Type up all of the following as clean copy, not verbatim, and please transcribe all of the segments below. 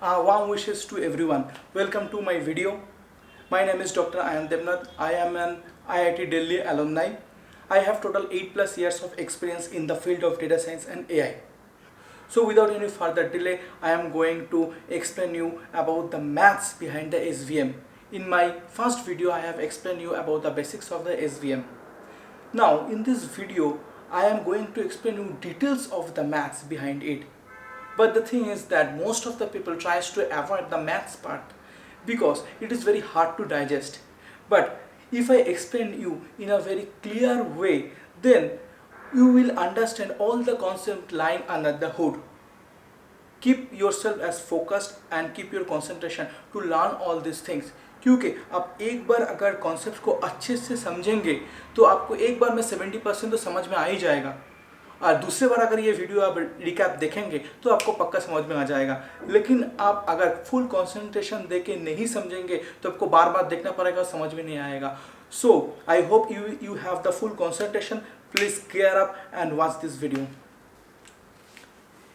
Warm wishes to everyone. Welcome to my video. My name is Dr. Ayan Devnath. I am an IIT Delhi alumni. I have total 8+ years of experience in the field of data science and AI. So without any further delay, I am going to explain you about the maths behind the SVM. In my first video, I have explained you about the basics of the SVM. Now in this video, I am going to explain you details of the maths behind it. But the thing is that most of the people tries to avoid the maths part because it is very hard to digest. But if I explain you in a very clear way, then you will understand all the concept lying under the hood. Keep yourself as focused and keep your concentration to learn all these things. क्योंकि आप एक बार अगर concept को अच्छे से समझेंगे तो आपको एक बार में 70% तो समझ में आ ही जाएगा, और दूसरे बार अगर ये वीडियो आप रिकैप देखेंगे तो आपको पक्का समझ में आ जाएगा। लेकिन आप अगर फुल कंसंट्रेशन देके नहीं समझेंगे तो आपको बार बार देखना पड़ेगा, समझ में नहीं आएगा। So I hope you have the full concentration. Please gear up and watch this video.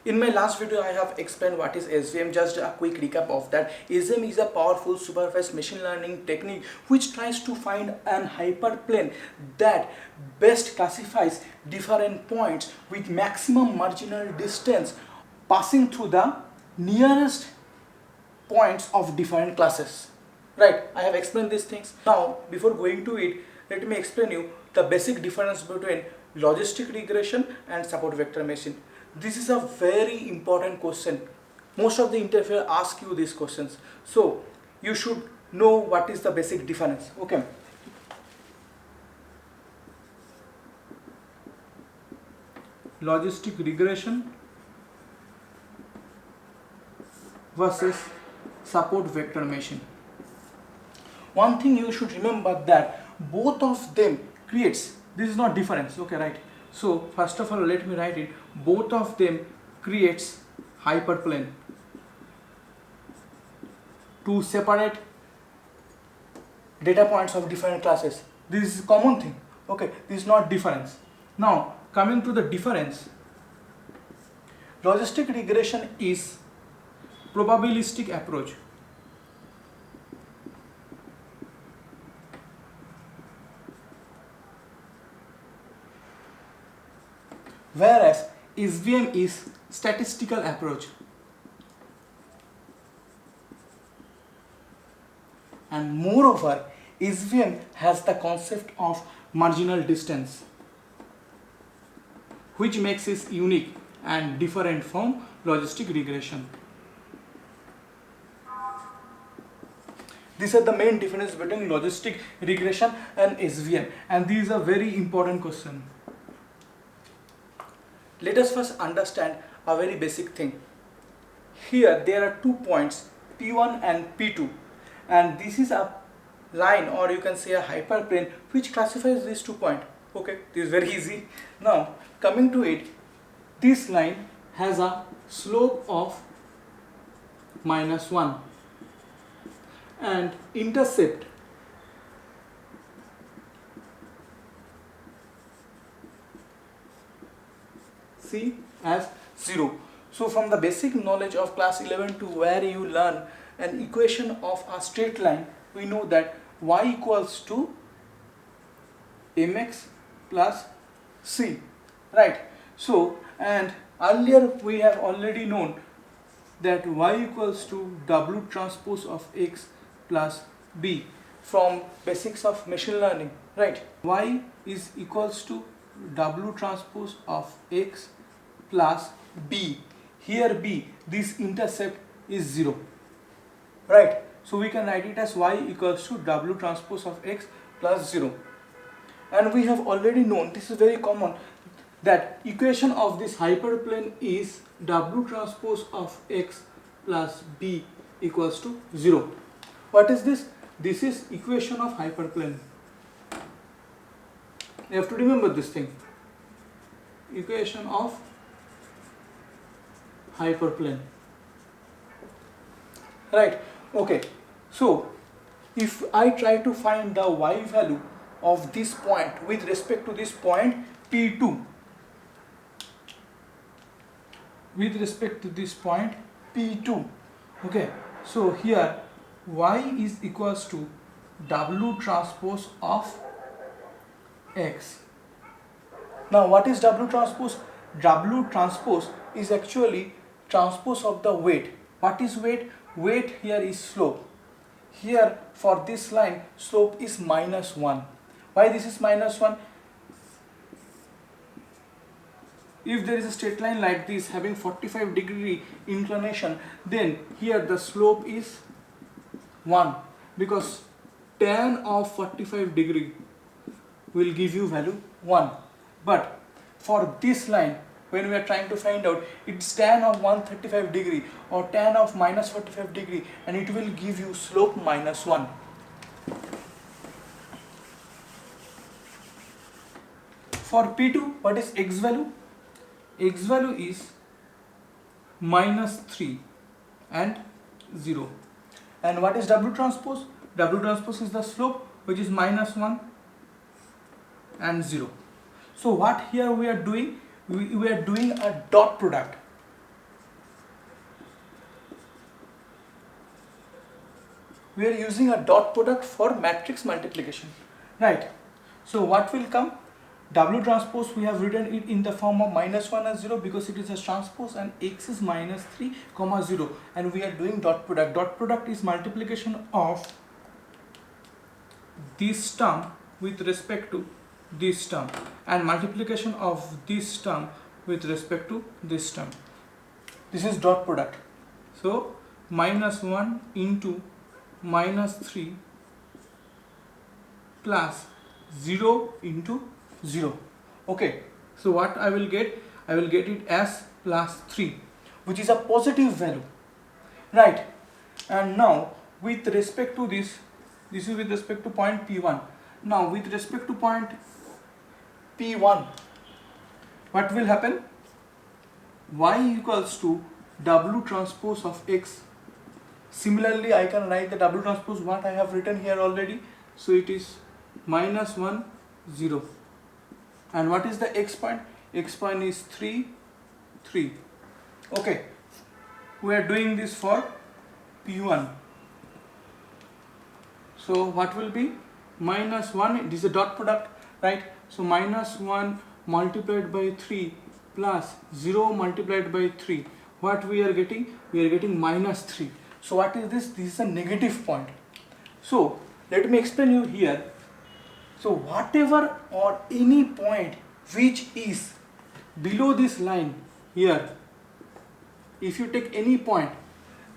In my last video, I have explained what is SVM. Just a quick recap of that. SVM is a powerful supervised machine learning technique which tries to find an hyperplane that best classifies different points with maximum marginal distance passing through the nearest points of different classes. Right, I have explained these things. Now, before going to it, let me explain you the basic difference between logistic regression and support vector machine. This is a very important question. Most of the interviewer ask you these questions, so you should know what is the basic difference. Okay. Logistic regression versus support vector machine. One thing you should remember that both of them creates, this is not difference, okay, right? So first of all, let me write it. Both of them creates hyperplane to separate data points of different classes. This is a common thing, okay? This is not difference. Now coming to the difference, logistic regression is probabilistic approach, whereas SVM is statistical approach. And moreover, SVM has the concept of marginal distance, which makes it unique and different from logistic regression. These are the main difference between logistic regression and SVM, and these are very important question. Let us first understand a very basic thing. Here there are 2 points, P1 and P2, and this is a line, or you can say a hyperplane, which classifies these 2 points. Okay, this is very easy. Now coming to it, this line has a slope of -1 and intercept C as 0. So from the basic knowledge of class 11 to where you learn an equation of a straight line, we know that y equals to mx plus c, right? So, and earlier we have already known that y equals to w transpose of x plus b from basics of machine learning, right? Y is equals to w transpose of x plus b. Here b, this intercept is 0, right? So we can write it as y equals to w transpose of x plus 0. And we have already known, this is very common, that equation of this hyperplane is w transpose of x plus b equals to 0. What is this? This is equation of hyperplane. You have to remember this thing. Equation of hyperplane, right? Okay, so if I try to find the y value of this point with respect to this point P2, with respect to this point P2, Okay, so here y is equals to W transpose of X. Now what is W transpose? W transpose is actually transpose of the weight. What is weight? Weight here is slope. Here for this line slope is -1. Why this is -1? If there is a straight line like this having 45-degree inclination, then here the slope is 1, because tan of 45-degree will give you value 1. But for this line, when we are trying to find out, it's tan of 135-degree or tan of -45-degree, and it will give you slope -1. For P2, what is X value? X value is -3 and 0. And what is W transpose? W transpose is the slope, which is -1 and 0. So what here we are doing? We are doing a dot product. We are using a dot product for matrix multiplication, right? So what will come? W transpose, we have written it in the form of -1 and 0 because it is a transpose, and X is -3, 0, and we are doing dot product. Dot product is multiplication of this term with respect to this term, and multiplication of this term with respect to this term. This is dot product. So -1 into -3 plus 0 into 0. Okay, so what I will get? I will get it as +3, which is a positive value, right? And now with respect to this is with respect to point P1. Now with respect to point P1, what will happen? Y equals to W transpose of X. Similarly, I can write the W transpose what I have written here already. So it is -1, 0. And what is the X point? X point is 3, 3. Okay, we are doing this for P1. So what will be? -1, it is a dot product, right? So -1 multiplied by 3 plus 0 multiplied by 3. What we are getting? We are getting -3. So what is this? This is a negative point. So let me explain you here. So whatever or any point which is below this line here, if you take any point,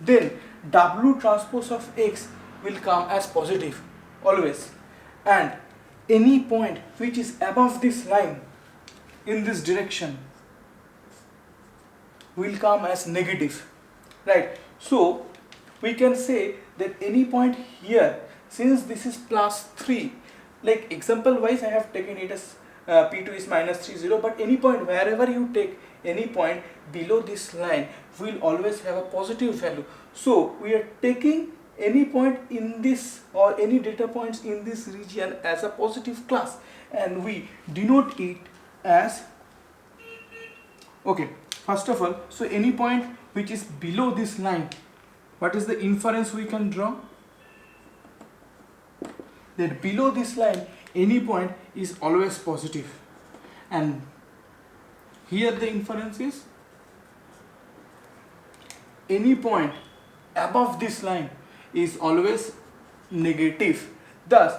then W transpose of X will come as positive always, and any point which is above this line in this direction will come as negative, right? So we can say that any point here, since this is +3, like example wise I have taken it as P2 is -3, 0, but any point wherever you take any point below this line will always have a positive value. So we are taking any point in this or any data points in this region as a positive class, and we denote it as, okay, first of all, so any point which is below this line, what is the inference we can draw? That below this line any point is always positive, and here the inference is any point above this line is always negative. Thus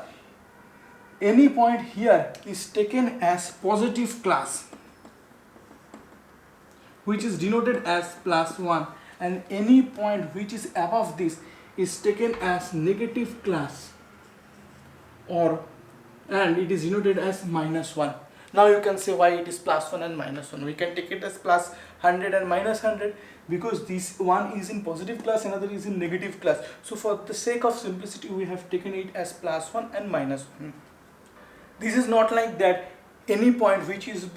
any point here is taken as positive class, which is denoted as +1, and any point which is above this is taken as negative class, and it is denoted as -1. Now you can say why it is +1 and -1. We can take it as +100 and -100 because this one is in positive class, another is in negative class. So for the sake of simplicity, we have taken it as +1 and -1. This is not like that any point which is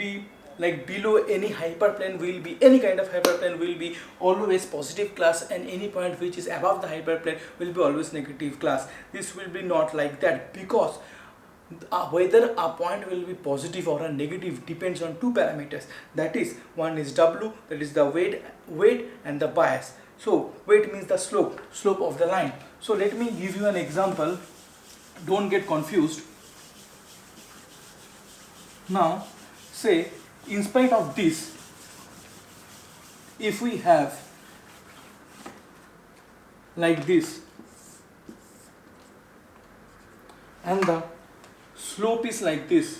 like below any hyperplane will be, any kind of hyperplane will be always positive class, and any point which is above the hyperplane will be always negative class. This will be not like that, because whether a point will be positive or a negative depends on two parameters. That is, one is W, that is the weight and the bias. So weight means the slope of the line. So let me give you an example, don't get confused. Now say in spite of this, if we have like this and the slope is like this,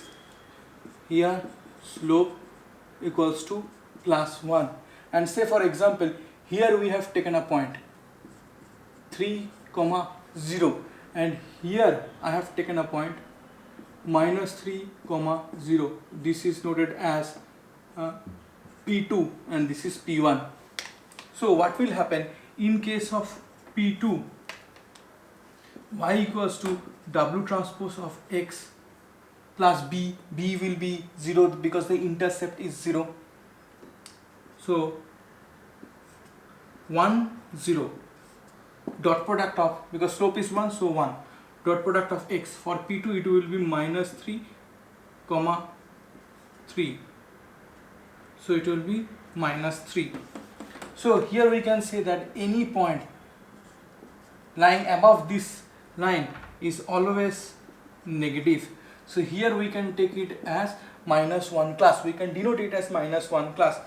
here slope equals to +1, and say for example here we have taken a point 3, 0, and here I have taken a point -3, 0. This is noted as P2 and this is P1. So what will happen in case of P2? Y equals to W transpose of X plus B. B will be 0 because the intercept is 0. So 1, 0. Dot product of, because slope is 1, so 1. Dot product of X. For P2 it will be -3, 3. So it will be -3. So here we can say that any point lying above this line is always negative. So here we can take it as -1 class. We can denote it as -1 class.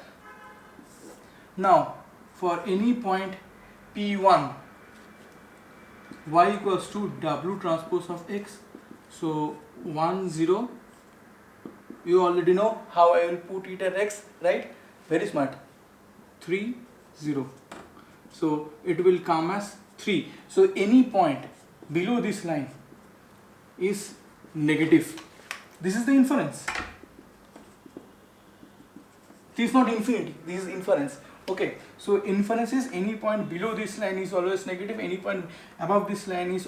Now for any point P1, Y equals to W transpose of X. So 1, 0. You already know how I will put it at X, right? Very smart. 3, 0. So it will come as 3. So any point below this line is negative. This is the inference. This is not infinity, this is inference. Okay, so inference is any point below this line is always negative, any point above this line is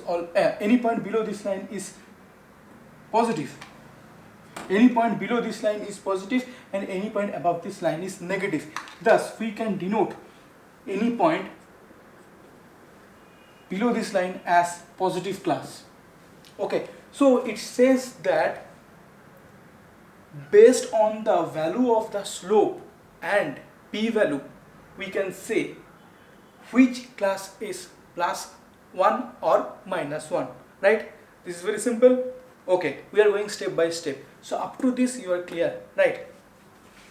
any point below this line is positive. Any point below this line is positive and any point above this line is negative. Thus we can denote any point below this line as positive class. Okay, so it says that based on the value of the slope and p-value, we can say which class is +1 or -1, right? This is very simple. Okay, we are going step by step. So up to this you are clear, right?